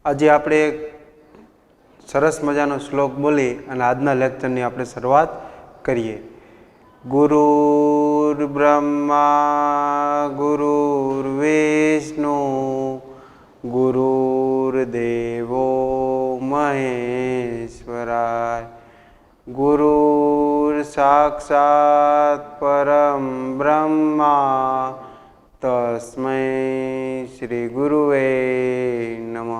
આજે આપણે સરસ મજાનો શ્લોક બોલી અને આજના લેક્ચરની આપણે શરૂઆત કરીએ. ગુરુર બ્રહ્મા ગુરુર્વિષ્ણુ ગુરુર્દેવો મહેશ્વરાય ગુરુર સાક્ષાત પરમ બ્રહ્મા તસ્મૈ શ્રી ગુરુવે નમઃ.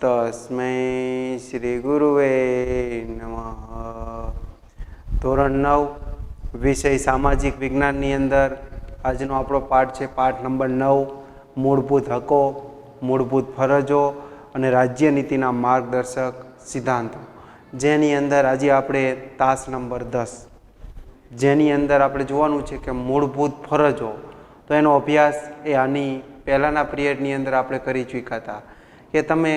તસ્મૈ શ્રી ગુરુવે નમઃ. ધોરણ 9 વિષય સામાજિક વિજ્ઞાનની અંદર આજનો આપણો પાઠ છે પાઠ નંબર 9, મૂળભૂત હકો, મૂળભૂત ફરજો અને રાજ્યનીતિના માર્ગદર્શક સિદ્ધાંતો, જેની અંદર આજે આપણે તાસ નંબર 10, જેની અંદર આપણે જોવાનું છે કે મૂળભૂત ફરજો. તો એનો અભ્યાસ એ આની પહેલાંના પિરિયડની અંદર આપણે કરી ચૂક્યા હતા કે તમે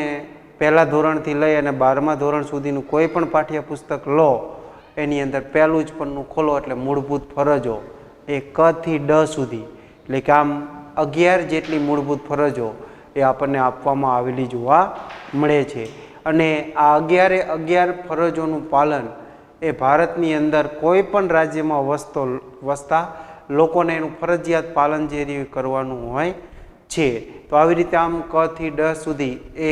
પહેલાં ધોરણથી લઈ અને 12મા ધોરણ સુધીનું કોઈ પણ પાઠ્યપુસ્તક લો, એની અંદર પહેલું જ પન્નું ખોલો એટલે મૂળભૂત ફરજો એ ક થી ડ સુધી, એટલે કે આમ 11 જેટલી મૂળભૂત ફરજો એ આપણને આપવામાં આવેલી જોવા મળે છે. અને આ 11 ફરજોનું પાલન એ ભારતની અંદર કોઈ પણ રાજ્યમાં વસતા લોકોને એનું ફરજિયાત પાલન જે રહ્યું કરવાનું હોય છે. તો આવી રીતે આમ ક થી ડ સુધી એ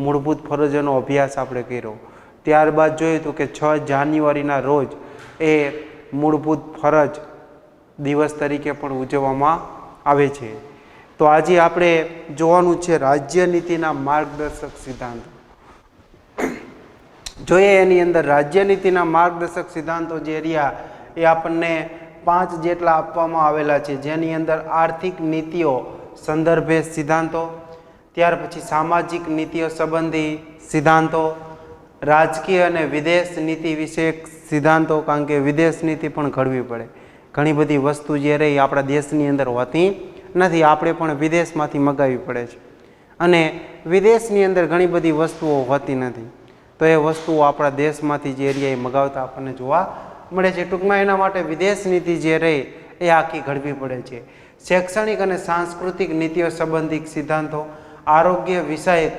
મૂળભૂત ફરજોનો અભ્યાસ આપણે કર્યો. ત્યારબાદ જોયું હતું કે 6 જાન્યુઆરીના રોજ એ મૂળભૂત ફરજ દિવસ તરીકે પણ ઉજવવામાં આવે છે. તો આજે આપણે જોવાનું છે રાજ્યનીતિના માર્ગદર્શક સિદ્ધાંતો. જોઈએ એની અંદર રાજ્યનીતિના માર્ગદર્શક સિદ્ધાંતો જે રહ્યા એ આપણને 5 જેટલા આપવામાં આવેલા છે, જેની અંદર આર્થિક નીતિઓ સંદર્ભે સિદ્ધાંતો, ત્યાર પછી સામાજિક નીતિઓ સંબંધી સિદ્ધાંતો, રાજકીય અને વિદેશ નીતિ વિષયક સિદ્ધાંતો, કારણ કે વિદેશ નીતિ પણ ઘડવી પડે. ઘણી બધી વસ્તુ જે રહી આપણા દેશની અંદર હોતી નથી, આપણે પણ વિદેશમાંથી મગાવવી પડે છે, અને વિદેશની અંદર ઘણી બધી વસ્તુઓ હોતી નથી, તો એ વસ્તુઓ આપણા દેશમાંથી જે રહી એ મગાવતા આપણને જોવા મળે છે. ટૂંકમાં એના માટે વિદેશ નીતિ જે રહી એ આખી ઘડવી પડે છે. શૈક્ષણિક અને સાંસ્કૃતિક નીતિઓ સંબંધિત સિદ્ધાંતો, આરોગ્ય વિષયક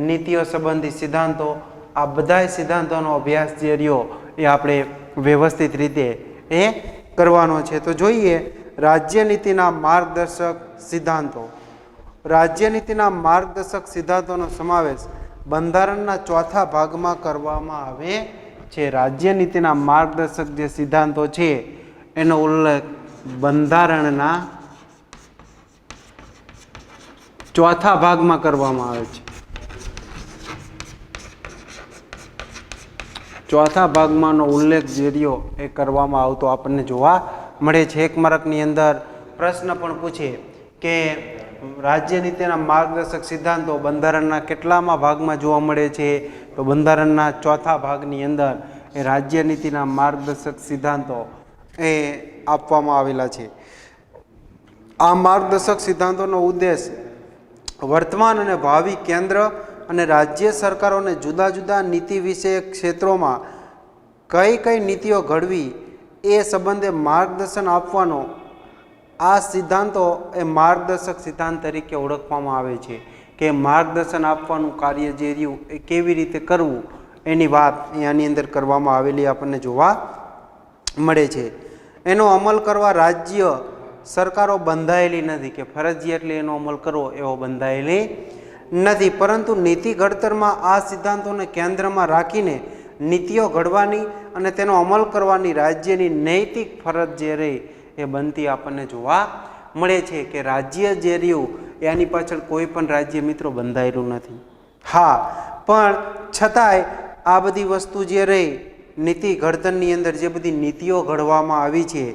નીતિઓ સંબંધિત સિદ્ધાંતો, આ બધા સિદ્ધાંતોનો અભ્યાસ જે રહ્યો એ આપણે વ્યવસ્થિત રીતે એ કરવાનો છે. તો જોઈએ રાજ્યનીતિના માર્ગદર્શક સિદ્ધાંતો. રાજ્યનીતિના માર્ગદર્શક સિદ્ધાંતોનો સમાવેશ બંધારણના 4થા ભાગમાં કરવામાં આવે છે. રાજ્યનીતિના માર્ગદર્શક જે સિદ્ધાંતો છે એનો ઉલ્લેખ બંધારણના 4થા ભાગમાં કરવામાં આવે છે. 4થા ભાગમાંનો ઉલ્લેખ જે રહ્યો એ કરવામાં આવતો આપણને જોવા મળે છે. 1 માર્કની અંદર પ્રશ્ન પણ પૂછે કે રાજ્યનીતિના માર્ગદર્શક સિદ્ધાંતો બંધારણના કેટલામાં ભાગમાં જોવા મળે છે? તો બંધારણના 4થા ભાગની અંદર એ રાજ્યનીતિના માર્ગદર્શક સિદ્ધાંતો એ આપવામાં આવેલા છે. આ માર્ગદર્શક સિદ્ધાંતોનો ઉદ્દેશ વર્તમાન અને ભાવિ કેન્દ્ર અને રાજ્ય સરકારોને જુદા જુદા નીતિ વિષયક ક્ષેત્રોમાં કઈ નીતિઓ ઘડવી એ સંબંધે માર્ગદર્શન આપવાનો. આ સિદ્ધાંતો એ માર્ગદર્શક સિદ્ધાંત તરીકે ઓળખવામાં આવે છે કે માર્ગદર્શન આપવાનું કાર્ય જે રહ્યું એ કેવી રીતે કરવું એની વાત અહીંયાની અંદર કરવામાં આવેલી આપણને જોવા મળે છે. એનો અમલ કરવા રાજ્ય સરકારો બંધાયેલી નથી કે ફરજિયાતલી એનો અમલ કરવો એવો બંધાયેલી નથી, પરંતુ નીતિ ઘડતરમાં આ સિદ્ધાંતોને કેન્દ્રમાં રાખીને નીતિઓ ઘડવાની અને તેનો અમલ કરવાની રાજ્યની નૈતિક ફરજ જે રહી એ બનતી આપણને જોવા મળે છે. કે રાજ્ય જે રહ્યું એની પાછળ કોઈ પણ રાજ્ય મિત્રો બંધાયેલું નથી. હા, પણ છતાંય આ બધી વસ્તુ જે રહી નીતિ ઘડતરની અંદર જે બધી નીતિઓ ઘડવામાં આવી છે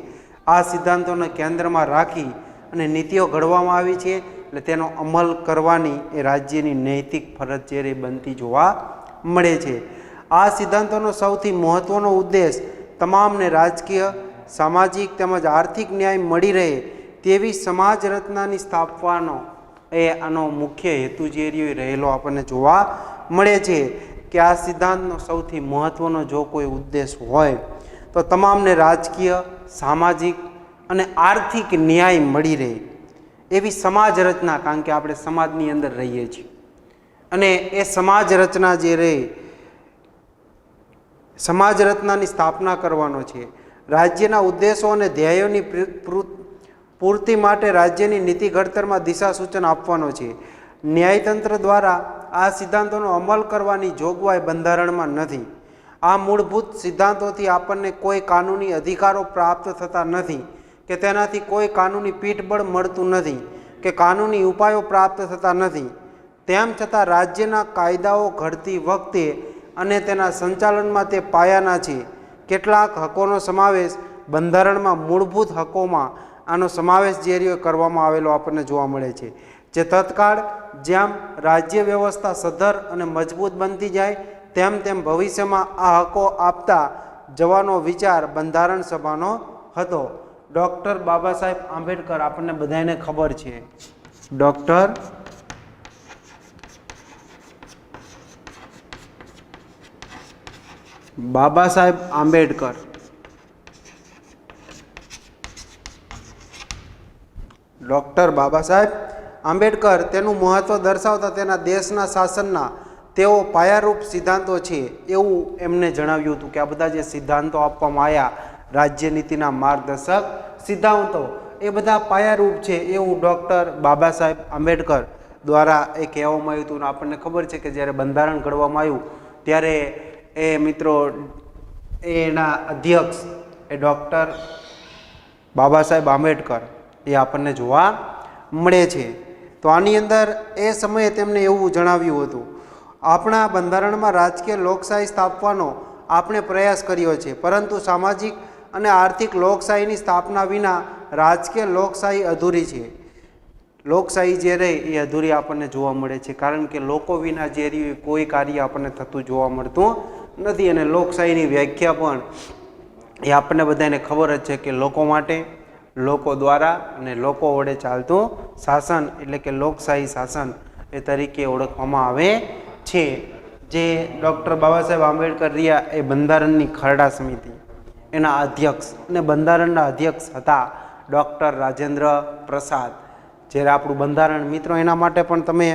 આ સિદ્ધાંતોને કેન્દ્રમાં રાખી અને નીતિઓ ઘડવામાં આવી છે, એટલે તેનો અમલ કરવાની એ રાજ્યની નૈતિક ફરજ જે રહી બનતી જોવા મળે છે. આ સિદ્ધાંતોનો સૌથી મહત્વનો ઉદ્દેશ તમામને રાજકીય, સામાજિક તેમજ આર્થિક ન્યાય મળી રહે તેવી સમાજ રચનાની સ્થાપવાનો એ આનો મુખ્ય હેતુ જે રહેલો આપણને જોવા મળે છે. કે આ સિદ્ધાંતનો સૌથી મહત્વનો જો કોઈ ઉદ્દેશ હોય તો તમામને રાજકીય, સામાજિક અને આર્થિક ન્યાય મળી રહે એવી સમાજ રચના, કારણ કે આપણે સમાજની અંદર રહીએ છીએ અને એ સમાજ રચના જે રહે, સમાજ રચનાની સ્થાપના કરવાનો છે. રાજ્યના ઉદ્દેશો અને ધ્યેયોની પૂર્તિ માટે રાજ્યની નીતિ ઘડતરમાં દિશા સૂચન આપવાનો છે. ન્યાયતંત્ર દ્વારા આ સિદ્ધાંતોનો અમલ કરવાની જોગવાઈ બંધારણમાં નથી. આ મૂળભૂત સિદ્ધાંતોથી આપણને કોઈ કાનૂની અધિકારો પ્રાપ્ત થતા નથી કે તેનાથી કોઈ કાનૂની પીઠબળ મળતું નથી કે કાનૂની ઉપાયો પ્રાપ્ત થતા નથી. તેમ છતાં રાજ્યના કાયદાઓ ઘડતી વખતે અને તેના સંચાલનમાં તે પાયાના છે. કેટલાક હકોનો સમાવેશ બંધારણમાં મૂળભૂત હકોમાં આનો સમાવેશ જે રહ્યો કરવામાં આવેલો આપણને જોવા મળે છે, જે તત્કાળ જેમ રાજ્ય વ્યવસ્થા સદ્ધર અને મજબૂત બનતી જાય તેમ તેમ ભવિષ્યમાં આ હકો આપતા જવાનો વિચાર બંધારણ સભાનો હતો. ડૉક્ટર બાબા સાહેબ આંબેડકર આપણને બધાને ખબર છે. ડૉક્ટર બાબા સાહેબ આંબેડકર ડૉક્ટર બાબા સાહેબ આંબેડકર તેનું મહત્ત્વ દર્શાવતા તેના દેશના શાસનના તેઓ પાયારૂપ સિદ્ધાંતો છે એવું એમને જણાવ્યું હતું કે આ બધા જે સિદ્ધાંતો આપવામાં આવ્યા રાજ્ય નીતિના માર્ગદર્શક સિદ્ધાંતો એ બધા પાયારૂપ છે એવું ડૉક્ટર બાબા સાહેબ આંબેડકર દ્વારા એ કહેવામાં આવ્યું હતું. અને આપણને ખબર છે કે જ્યારે બંધારણ ઘડવામાં આવ્યું ત્યારે એ મિત્રો એના અધ્યક્ષ એ ડૉક્ટર બાબા સાહેબ આંબેડકર એ આપણને જોવા મળે છે. તો આની અંદર એ સમયે તેમને એવું જણાવ્યું હતું, આપણા બંધારણમાં રાજકીય લોકશાહી સ્થાપવાનો આપણે પ્રયાસ કર્યો છે, પરંતુ સામાજિક અને આર્થિક લોકશાહીની સ્થાપના વિના રાજકીય લોકશાહી અધૂરી છે. લોકશાહી જે રહે એ અધૂરી આપણને જોવા મળે છે, કારણ કે લોકો વિના જે રહ્યું કોઈ કાર્ય આપણને થતું જોવા મળતું નથી. અને લોકશાહીની વ્યાખ્યા પણ એ આપણને બધાને ખબર જ છે કે લોકો માટે, લોકો દ્વારા અને લોકો વડે ચાલતું શાસન એટલે કે લોકશાહી શાસન એ તરીકે ઓળખવામાં આવે છે. જે ડૉક્ટર બાબા સાહેબ આંબેડકર રહ્યા એ બંધારણની ખરડા સમિતિ એના અધ્યક્ષ અને બંધારણના અધ્યક્ષ હતા ડૉક્ટર રાજેન્દ્ર પ્રસાદ. જ્યારે આપણું બંધારણ મિત્રો એના માટે પણ તમે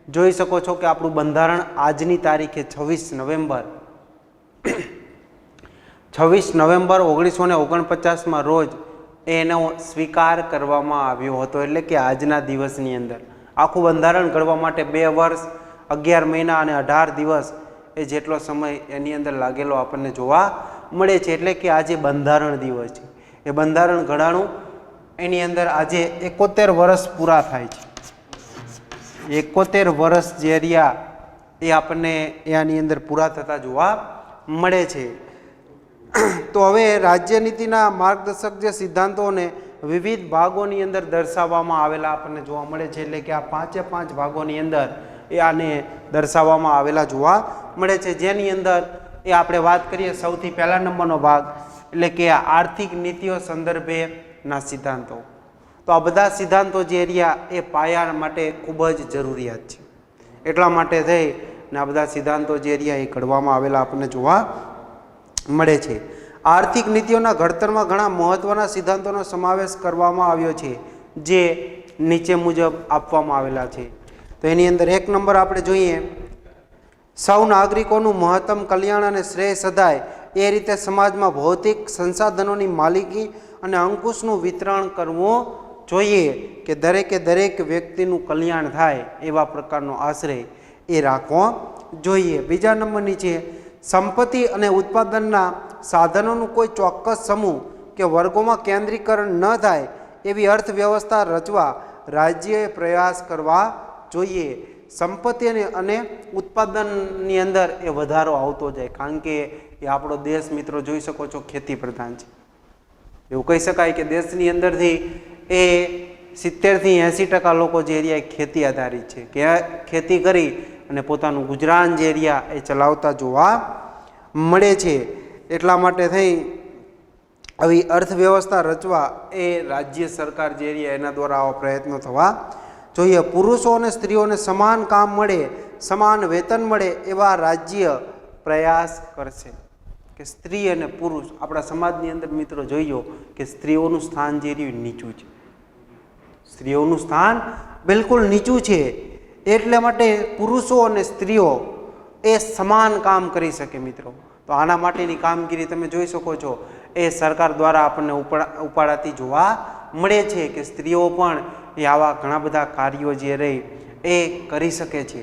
જોઈ શકો છો કે આપણું બંધારણ આજની તારીખે 26 નવેમ્બર 1949માં રોજ એનો સ્વીકાર કરવામાં આવ્યો હતો. એટલે કે આજના દિવસની અંદર આખું બંધારણ ઘડવા માટે 2 વર્ષ 11 મહિના અને 18 દિવસ એ જેટલો સમય એની અંદર લાગેલો આપણને જોવા મળે છે. એટલે કે આજે બંધારણ દિવસ છે. એ બંધારણ ઘડાણું એની અંદર આજે 71 વર્ષ પૂરા થાય છે. 71 વર્ષ જે રહ્યા એ આપણને એની અંદર પૂરા થતા જોવા મળે છે. તો હવે રાજ્યનીતિના માર્ગદર્શક જે સિદ્ધાંતોને વિવિધ ભાગોની અંદર દર્શાવવામાં આવેલા આપણને જોવા મળે છે. એટલે કે આ 5 ભાગોની અંદર એ આને દર્શાવવામાં આવેલા જોવા મળે છે. જેની અંદર એ આપણે વાત કરીએ સૌથી પહેલા નંબરનો ભાગ એટલે કે આર્થિક નીતિઓ સંદર્ભેના સિદ્ધાંતો. તો આ બધા સિદ્ધાંતો જે રહ્યા એ પાયા માટે ખૂબ જ જરૂરિયાત છે. એટલા માટે થઈ ને આ બધા સિદ્ધાંતો જે રહ્યા એ ઘડવામાં આવેલા આપણને જોવા મળે છે. આર્થિક નીતિઓના ઘડતરમાં ઘણા મહત્વના સિદ્ધાંતોનો સમાવેશ કરવામાં આવ્યો છે, જે નીચે મુજબ આપવામાં આવેલા છે. તો એની અંદર 1 નંબર આપણે જોઈએ, સૌ નાગરિકોનું મહત્તમ કલ્યાણ અને શ્રેય સદાય એ રીતે સમાજમાં ભૌતિક સંસાધનોની માલિકી અને અંકુશનું વિતરણ કરવું જોઈએ કે દરેક વ્યક્તિનું કલ્યાણ થાય એવા પ્રકારનો આશ્રય એ રાખવો જોઈએ. બીજા નંબરની છે, સંપત્તિ અને ઉત્પાદનના સાધનોનું કોઈ ચોક્કસ સમૂહ કે વર્ગોમાં કેન્દ્રીકરણ ન થાય એવી અર્થવ્યવસ્થા રચવા રાજ્યએ પ્રયાસ કરવા જોઈએ. સંપત્તિ અને ઉત્પાદનની અંદર એ વધારો આવતો જાય, કારણ કે એ આપણો દેશ મિત્રો જોઈ શકો છો ખેતી પ્રધાન છે. એવું કહી શકાય કે દેશની અંદરથી એ 70થી 80% લોકો જે એરિયા ખેતી આધારિત છે, કે ખેતી કરી અને પોતાનું ગુજરાન જે એરિયા એ ચલાવતા જોવા મળે છે. એટલા માટે થઈ આવી અર્થવ્યવસ્થા રચવા એ રાજ્ય સરકાર જે એરિયા એના દ્વારા આવા પ્રયત્નો થવા જોઈએ. પુરુષો અને સ્ત્રીઓને સમાન કામ મળે, સમાન વેતન મળે એવા રાજ્ય પ્રયાસ કરશે. કે સ્ત્રી અને પુરુષ આપણા સમાજની અંદર મિત્રો જોઈએ કે સ્ત્રીઓનું સ્થાન જે રહ્યું નીચું છે. સ્ત્રીઓનું સ્થાન બિલકુલ નીચું છે. એટલા માટે પુરુષો અને સ્ત્રીઓ એ સમાન કામ કરી શકે મિત્રો. તો આના માટેની કામગીરી તમે જોઈ શકો છો, એ સરકાર દ્વારા આપણને ઉપાડાતી જોવા મળે છે કે સ્ત્રીઓ પણ એ આવા ઘણા બધા કાર્યો જે રહી એ કરી શકે છે.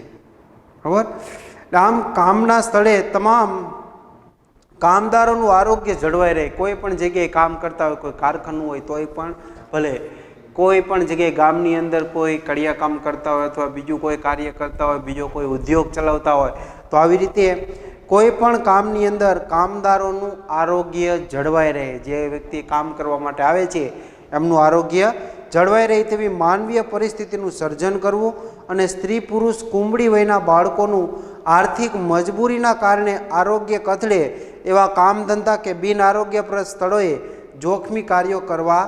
બરાબર. આમ કામના સ્થળે તમામ કામદારોનું આરોગ્ય જળવાઈ રહે. કોઈ પણ જગ્યાએ કામ કરતા હોય, કોઈ કારખાનું હોય તોય પણ ભલે, કોઈ પણ જગ્યાએ ગામની અંદર કોઈ કડિયા કામ કરતા હોય અથવા બીજું કોઈ કાર્ય કરતા હોય, બીજો કોઈ ઉદ્યોગ ચલાવતા હોય, તો આવી રીતે કોઈ પણ કામની અંદર કામદારોનું આરોગ્ય જળવાઈ રહે. જે વ્યક્તિ કામ કરવા માટે આવે છે એમનું આરોગ્ય જળવાઈ રહે તેવી માનવીય પરિસ્થિતિનું સર્જન કરવું અને સ્ત્રી પુરુષ કુંબળી વયના બાળકોનું આર્થિક મજબૂરીના કારણે આરોગ્ય કથળે એવા કામ ધંધા કે બિન આરોગ્યપ્રદ સ્થળોએ જોખમી કાર્યો કરવા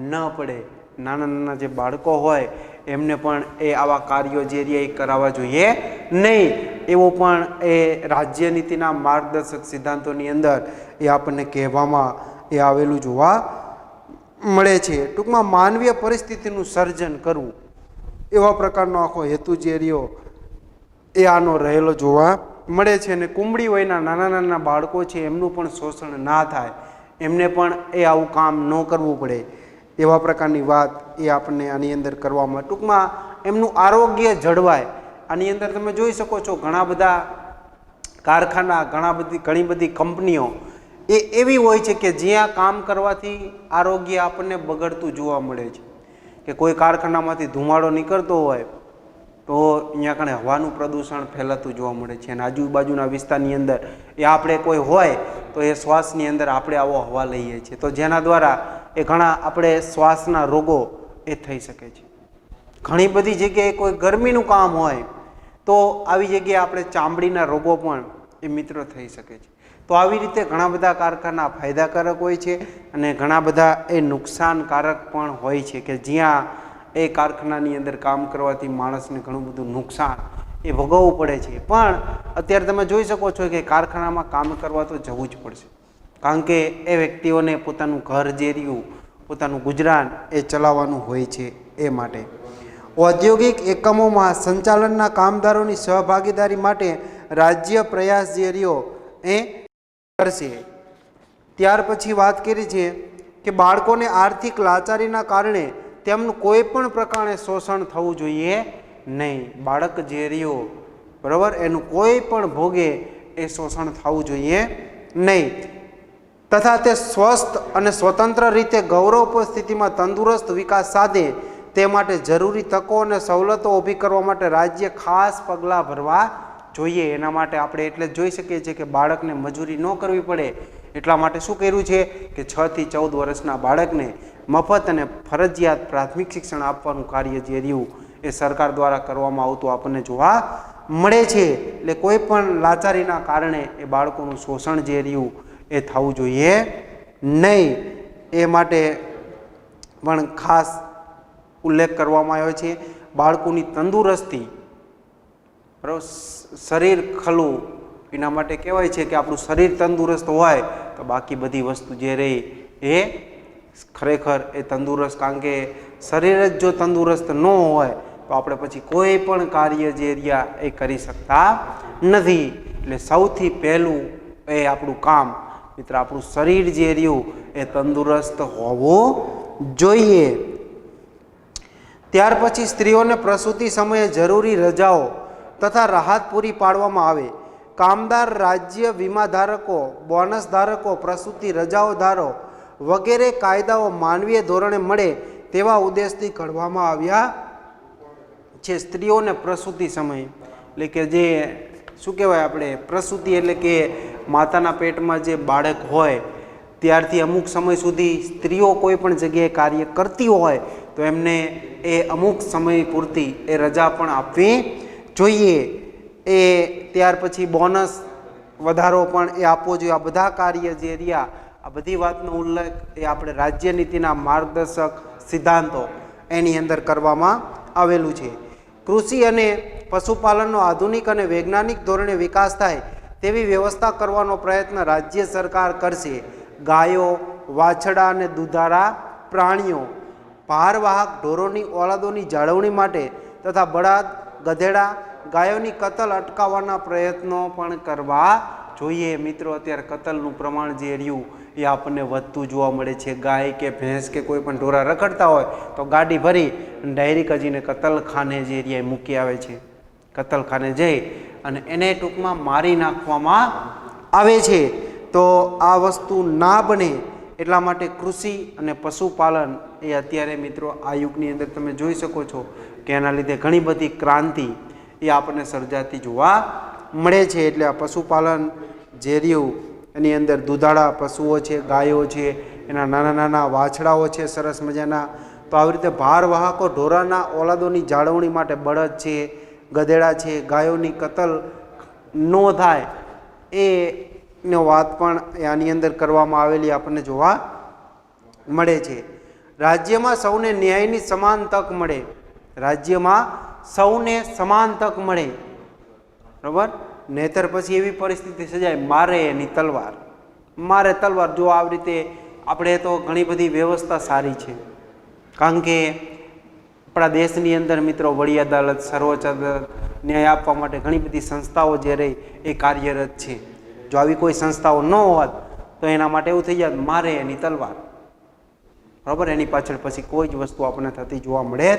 ન પડે. નાના નાના જે બાળકો હોય એમને પણ એ આવા કાર્યો જે રહ્યા એ કરાવવા જોઈએ નહીં, એવો પણ એ રાજ્ય નીતિના માર્ગદર્શક સિદ્ધાંતોની અંદર એ આપણને કહેવામાં એ આવેલું જોવા મળે છે. ટૂંકમાં માનવીય પરિસ્થિતિનું સર્જન કરવું એવા પ્રકારનો આખો હેતુ જે રહ્યો એ આનો રહેલો જોવા મળે છે. અને કુંબળી વયના નાના નાના બાળકો છે એમનું પણ શોષણ ના થાય, એમને પણ એ આવું કામ ન કરવું પડે એવા પ્રકારની વાત એ આપણને આની અંદર કરવામાં, ટૂંકમાં એમનું આરોગ્ય જળવાય. આની અંદર તમે જોઈ શકો છો ઘણા બધા કારખાના, ઘણી બધી કંપનીઓ એ એવી હોય છે કે જ્યાં કામ કરવાથી આરોગ્ય આપણને બગડતું જોવા મળે છે. કે કોઈ કારખાનામાંથી ધુમાડો નીકળતો હોય તો અહીંયા કણે હવાનું પ્રદૂષણ ફેલાતું જોવા મળે છે, અને આજુબાજુના વિસ્તારની અંદર એ આપણે કોઈ હોય તો એ શ્વાસની અંદર આપણે આવો હવા લઈએ છીએ, તો જેના દ્વારા એ ઘણા આપણે શ્વાસના રોગો એ થઈ શકે છે. ઘણી બધી જગ્યાએ કોઈ ગરમીનું કામ હોય તો આવી જગ્યાએ આપણે ચામડીના રોગો પણ એ મિત્રો થઈ શકે છે. તો આવી રીતે ઘણા બધા કારખાના ફાયદાકારક હોય છે અને ઘણા બધા એ નુકસાનકારક પણ હોય છે કે જ્યાં એ કારખાનાની અંદર કામ કરવાથી માણસને ઘણું બધું નુકસાન એ ભોગવવું પડે છે. પણ અત્યારે તમે જોઈ શકો છો કે કારખાનામાં કામ કરવા તો જવું જ પડશે, કારણ કે એ વ્યક્તિઓને પોતાનું ઘર જે રહ્યું, પોતાનું ગુજરાન એ ચલાવવાનું હોય છે. એ માટે ઔદ્યોગિક એકમોમાં સંચાલનના કામદારોની સહભાગીદારી માટે રાજ્ય પ્રયાસ જે રહ્યો એ કરશે. ત્યાર પછી વાત કરી છે કે બાળકોને આર્થિક લાચારીના કારણે તેમનું કોઈ પણ પ્રકારે શોષણ થવું જોઈએ નહીં. બાળક જે રહ્યો બરાબર એનું કોઈ પણ ભોગે એ શોષણ થવું જોઈએ નહીં, તથા તે સ્વસ્થ અને સ્વતંત્ર રીતે ગૌરવપ્રદ સ્થિતિમાં તંદુરસ્ત વિકાસ સાધે તે માટે જરૂરી તકો અને સવલતો ઊભી કરવા માટે રાજ્ય ખાસ પગલાં ભરવા જોઈએ. એના માટે આપણે એટલે જ જોઈ શકીએ છીએ કે બાળકને મજૂરી ન કરવી પડે એટલા માટે શું કર્યું છે કે 6 થી 14 વર્ષના બાળકને મફત અને ફરજિયાત પ્રાથમિક શિક્ષણ આપવાનું કાર્ય જે રહ્યું એ સરકાર દ્વારા કરવામાં આવતું આપણને જોવા મળે છે. એટલે કોઈ પણ લાચારીના કારણે એ બાળકોનું શોષણ જે રહ્યું એ થવું જોઈએ નહીં, એ માટે પણ ખાસ ઉલ્લેખ કરવામાં આવ્યો છે. બાળકોની તંદુરસ્તી, બરાબર, શરીર ખલું, એના માટે કહેવાય છે કે આપણું શરીર તંદુરસ્ત હોય તો બાકી બધી વસ્તુ જે રહી એ ખરેખર એ તંદુરસ્ત, કારણ કે શરીર જ જો તંદુરસ્ત ન હોય તો આપણે પછી કોઈ પણ કાર્ય જે રહ્યા એ કરી શકતા નથી. એટલે સૌથી પહેલું એ આપણું કામ મિત્ર, આપણું શરીર જે રહ્યું એ તંદુરસ્ત હોવું જોઈએ. ત્યાર પછી સ્ત્રીઓને પ્રસૂતિ સમયે જરૂરી રજાઓ તથા રાહત પૂરી પાડવામાં આવે. કામદાર રાજ્ય વીમા ધારકો, બોનસ ધારકો, પ્રસૂતિ રજાઓ ધારો વગેરે કાયદાઓ માનવીય ધોરણે મળે તેવા ઉદ્દેશથી ઘડવામાં આવ્યા છે. સ્ત્રીઓને પ્રસૂતિ સમય એટલે કે જે શું કહેવાય આપણે પ્રસૂતિ એટલે કે માતાના પેટમાં જે બાળક હોય ત્યારથી અમુક સમય સુધી સ્ત્રીઓ કોઈ પણ જગ્યાએ કાર્ય કરતી હોય તો એમને એ અમુક સમય પૂરતી એ રજા પણ આપવી જોઈએ. એ ત્યાર પછી બોનસ વધારો પણ એ આપવો જોઈએ. આ બધા કાર્ય જે રહ્યા, આ બધી વાતનો ઉલ્લેખ એ આપણે રાજ્ય નીતિના માર્ગદર્શક સિદ્ધાંતો એની અંદર કરવામાં આવેલું છે. કૃષિ અને પશુપાલનનો આધુનિક અને વૈજ્ઞાનિક ધોરણે વિકાસ થાય તેવી વ્યવસ્થા કરવાનો પ્રયત્ન રાજ્ય સરકાર કરશે. ગાયો, વાછડા અને દુધાળા પ્રાણીઓ, ભારવાહક ઢોરોની ઓલાદોની જાળવણી માટે તથા બળદ, ગધેડા, ગાયોની કતલ અટકાવવાના પ્રયત્નો પણ કરવા જોઈએ. મિત્રો અત્યારે કતલનું પ્રમાણ જે રહ્યું એ આપણને વધતું જોવા મળે છે. ગાય કે ભેંસ કે કોઈ પણ ઢોરા રખડતા હોય તો ગાડી ભરી ડાયરેક્ટ હજીને કતલખાને જે એરિયાએ મૂકી આવે છે. કતલખાને જઈ અને એને ટૂંકમાં મારી નાખવામાં આવે છે. તો આ વસ્તુ ના બને એટલા માટે કૃષિ અને પશુપાલન એ અત્યારે મિત્રો આ યુગની અંદર તમે જોઈ શકો છો કે એના લીધે ઘણી બધી ક્રાંતિ એ આપણને સર્જાતી જોવા મળે છે. એટલે આ પશુપાલન જે રહ્યું એની અંદર દુધાળા પશુઓ છે, ગાયો છે, એના નાના નાના વાછડાઓ છે સરસ મજાના. તો આવી રીતે ભારવાહકો ઢોરાના ઓલાદોની જાળવણી માટે બળદ છે, ગધેડા છે, ગાયોની કતલ ન થાય એનો વાત પણ આની અંદર કરવામાં આવેલી આપણને જોવા મળે છે. રાજ્યમાં સૌને ન્યાયની સમાન તક મળે. રાજ્યમાં સૌને સમાન તક મળે, બરાબર. નહીતર પછી એવી પરિસ્થિતિ સર્જાય મારે એની તલવાર, મારે તલવાર. જો આવી રીતે આપણે તો ઘણી બધી વ્યવસ્થા સારી છે, કારણ કે આપણા દેશની અંદર મિત્રો વડી અદાલત, સર્વોચ્ચ અદાલત, ન્યાય આપવા માટે ઘણી બધી સંસ્થાઓ જે રહી એ કાર્યરત છે. જો આવી કોઈ સંસ્થાઓ ન હોત તો એના માટે એવું થઈ જાય મારે એની તલવાર, બરાબર. એની પાછળ પછી કોઈ જ વસ્તુ આપણને થતી જોવા મળે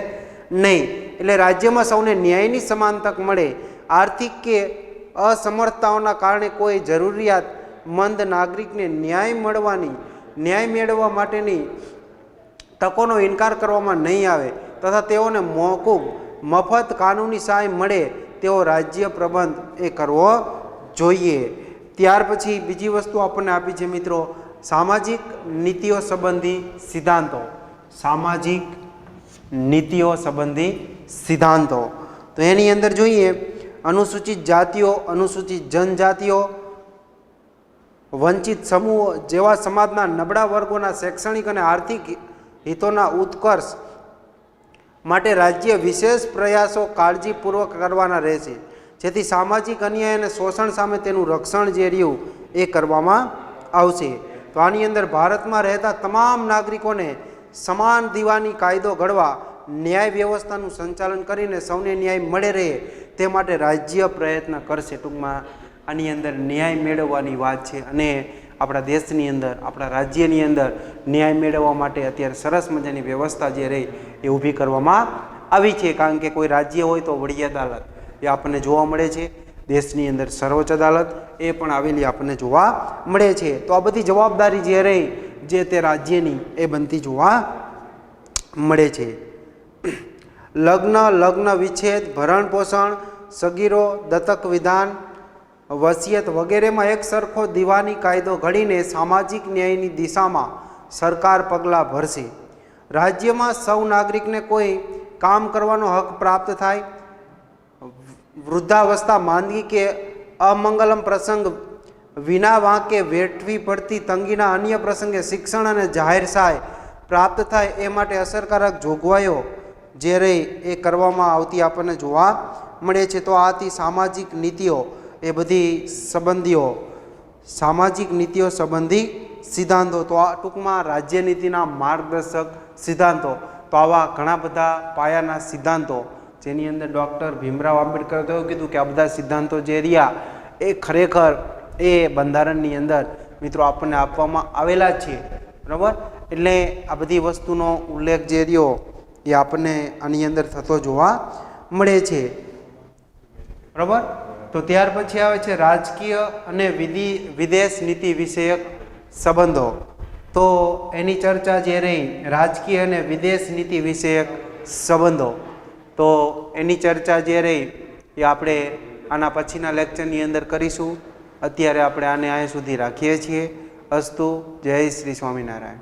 નહીં. એટલે રાજ્યમાં સૌને ન્યાયની સમાન તક મળે. આર્થિક કે અસમર્થતાઓના કારણે કોઈ જરૂરિયાતમંદ નાગરિકને ન્યાય મેળવવા માટેની તકોનો ઇનકાર કરવામાં નહીં આવે તથા તેઓને મોકૂફ મફત કાનૂની સહાય મળે તેવો રાજ્ય પ્રબંધ એ કરવો જોઈએ. ત્યાર પછી બીજી વસ્તુ આપણને આપી છે મિત્રો સામાજિક નીતિઓ સંબંધી સિદ્ધાંતો. સામાજિક નીતિઓ સંબંધી સિદ્ધાંતો. તો એની અંદર જોઈએ અનુસૂચિત જાતિઓ, અનુસૂચિત જનજાતિઓ, વંચિત સમૂહો જેવા સમાજના નબળા વર્ગોના શૈક્ષણિક અને આર્થિક હિતોના ઉત્કર્ષ માટે રાજ્ય વિશેષ પ્રયાસો કાળજીપૂર્વક કરવાના રહેશે, જેથી સામાજિક અન્યાય અને શોષણ સામે તેનું રક્ષણ જે રહ્યું એ કરવામાં આવશે. તો આની અંદર ભારતમાં રહેતા તમામ નાગરિકોને સમાન દીવાની કાયદો ઘડવા ન્યાય વ્યવસ્થાનું સંચાલન કરીને સૌને ન્યાય મળે રહે તે માટે રાજ્ય પ્રયત્ન કરશે. ટૂંકમાં આની અંદર ન્યાય મેળવવાની વાત છે અને આપણા દેશની અંદર, આપણા રાજ્યની અંદર ન્યાય મેળવવા માટે અત્યારે સરસ મજાની વ્યવસ્થા જે રહી એ ઊભી કરવામાં આવી છે. કારણ કે કોઈ રાજ્ય હોય તો વડી અદાલત એ આપણને જોવા મળે છે, દેશની અંદર સર્વોચ્ચ અદાલત એ પણ આવેલી આપણને જોવા મળે છે. તો આ બધી જવાબદારી જે રહી જે તે રાજ્યની એ બનતી જોવા મળે છે. લગ્ન વિચ્છેદ, ભરણ પોષણ, સગીરો, દત્તક વિધાન, વસિયત વગેરેમાં એક સરખો દીવાની કાયદો ઘડીને સામાજિક ન્યાયની દિશામાં સરકાર પગલાં ભરશે. રાજ્યમાં સૌ નાગરિકને કોઈ કામ કરવાનો હક પ્રાપ્ત થાય. વૃદ્ધાવસ્થા, માંદગી કે અમંગલમ પ્રસંગ વિના વાંકે વેઠવી પડતી તંગીના અન્ય પ્રસંગે શિક્ષણ અને જાહેર સહાય પ્રાપ્ત થાય એ માટે અસરકારક જોગવાઈઓ જે રહી એ કરવામાં આવતી આપણને જોવા મળે છે. તો આથી સામાજિક નીતિઓ એ બધી સંબંધીઓ, સામાજિક નીતિઓ સંબંધી સિદ્ધાંતો. તો આ ટૂંકમાં રાજ્ય નીતિના માર્ગદર્શક સિદ્ધાંતો. તો આવા ઘણા બધા પાયાના સિદ્ધાંતો જેની અંદર ડૉક્ટર ભીમરાવ આંબેડકરે તો એવું કીધું કે આ બધા સિદ્ધાંતો જે રહ્યા એ ખરેખર એ બંધારણની અંદર મિત્રો આપણને આપવામાં આવેલા છે, બરાબર. એટલે આ બધી વસ્તુનો ઉલ્લેખ જે રહ્યો એ આપણને આની અંદર થતો જોવા મળે છે, બરાબર. તો ત્યાર પછી આવે છે રાજકીય અને વિદેશ નીતિ વિષયક સંબંધો. તો એની ચર્ચા જે રહી રાજકીય અને વિદેશ નીતિ વિષયક સંબંધો, તો એની ચર્ચા જે રહી એ આપણે આના પછીના લેક્ચરની અંદર કરીશું. અત્યારે આપણે આને અહીંયા સુધી રાખીએ છીએ. અસ્તુ. જય શ્રી સ્વામિનારાયણ.